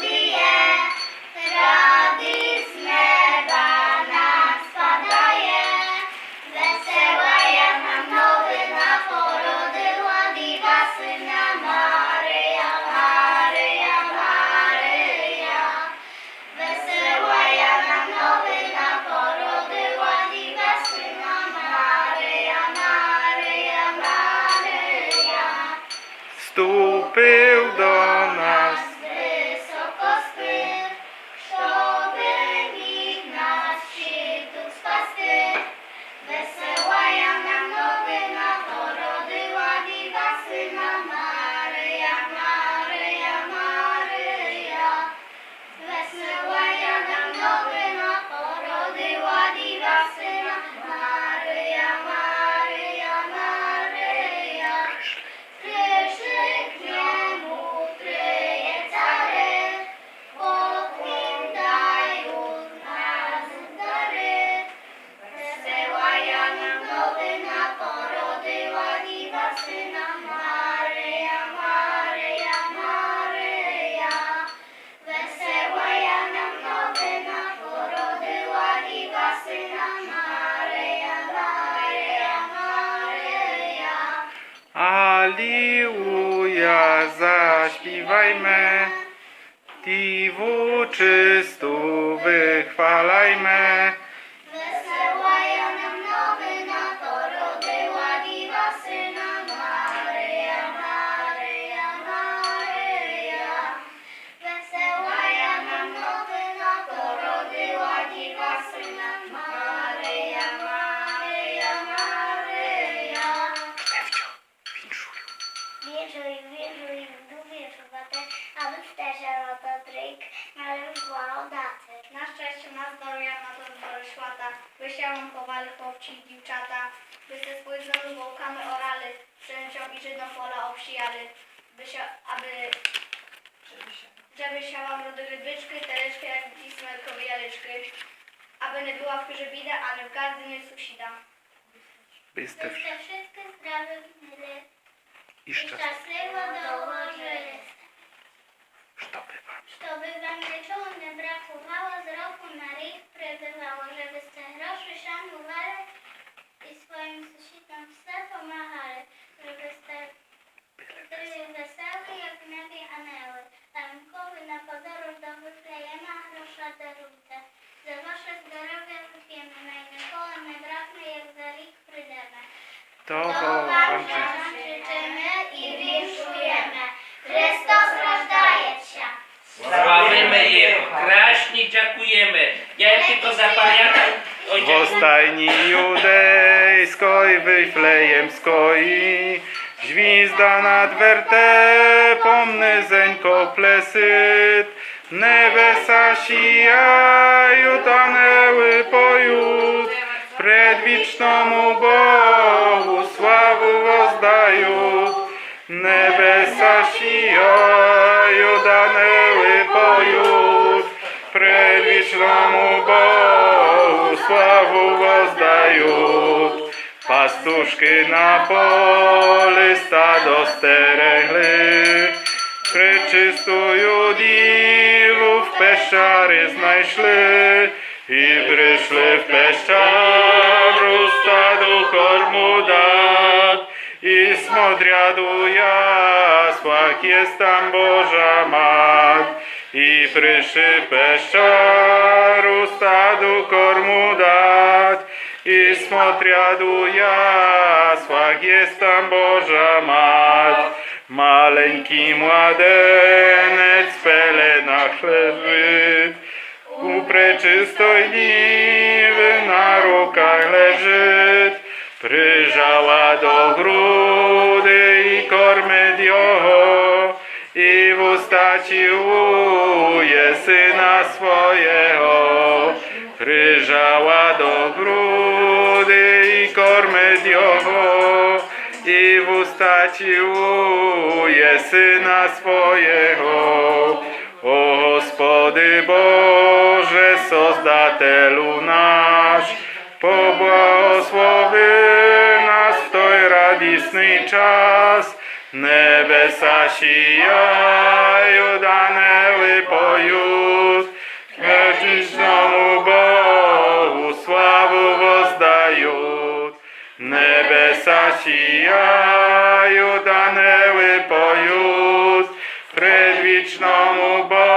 bije, rady z neba nam spadaje. Wesoła jak nam nowina porodyła diwa syna Maryja, Maryja, Maryja. Wesoła jak nam nowina porodyła diwa syna Maryja, Maryja, Maryja. Wstąpił do nas. Wysoko spyr, żeby nikt nas świtu spasty. Wesoła jak nam nowina porodyła diwa syna Maryja, Maryja, Maryja. Wesoła jak nam nowina porodyła diwa syna Maryja, Maryja, Maryja. Kryszy k niemu kryje cary, pod nim dają nas dary. Wesoła jak nam nowina porodyła diwa syna Maryja, Maryja, Maryja. Wesoła jak nam nowina porodyła diwa syna Maryja, Maryja, Maryja. Aliluja, zaśpiewajmy, Diwu czystu wychwalajmy. Wesoła jak nam nowina porodyła diwa syna Maryja, Maryja, Maryja. Wesoła jak nam nowina porodyła diwa syna Maryja, Maryja, Maryja. Wieczuj, wieczuj, dubię czubate, aby wsteczał to dryk, należała odaty. Na szczęście ma zdrowia na to zbory świata, wysiałam powali chłopci i dziewczata, by se spojrzały wołkamy orale, wszędziom i Żydom pola obsijali, żeby siałam rody byczki, teleczki jak pismo kowialeczki, aby nie była w kurze bida, ale w każdym jest susida. Byste Wszystkie sprawy w miry. i szczęście. Szczęśliwo dołoży, Sztopy wam. żeby wam niczego nie brakowało, z roku na rok przebywało, żeby z tych groszy szanowali i swoim sąsiadom wse pomachali, żeby z tych byli wesoły jak w niebie anioły. Ramkowy na podróż do Wyflejema grosza darujte. Za wasze zdrowie wypiemy, nikogo nie braknie, jak za rok przydemy. To wam wam życzymy i winszujemy. Chrystus rozdaje się. Sławimy Jego, kraśni dziękujemy. Ja tylko zapamiętam w stajni judejskoj, wyflejemskoj, звізда над вертепом низенько плесить, небеса сіяють, ангели поють, предвічному Богу славу воздають. Небеса сіяють, ангели поють, предвічному Богу славу воздають. Пастушки на полі стадо стерегли, пречистую діву в пещері знайшли, і прийшли в пещеру стаду корму дать, і смотряду яслах єсть там Божа мать, і прийшли в пещеру стаду корму дать, и смотрят у яслах, есть там Божа Мать. Маленький младенець в пеленах лежить, у пречистой діви на руках лежить, прижала до груди і кормить його, і в уста цілує сина свого, прижала до груди і кормить його, і в уста цілує сина свого. О Господи Боже, Создателю наш, поблагослови нас в той радісний час, небеса сіяють, ангели poют, wiecznemu Bogu sławu wozdajut. Nebesa sijają, anioły poют, предвічному Богу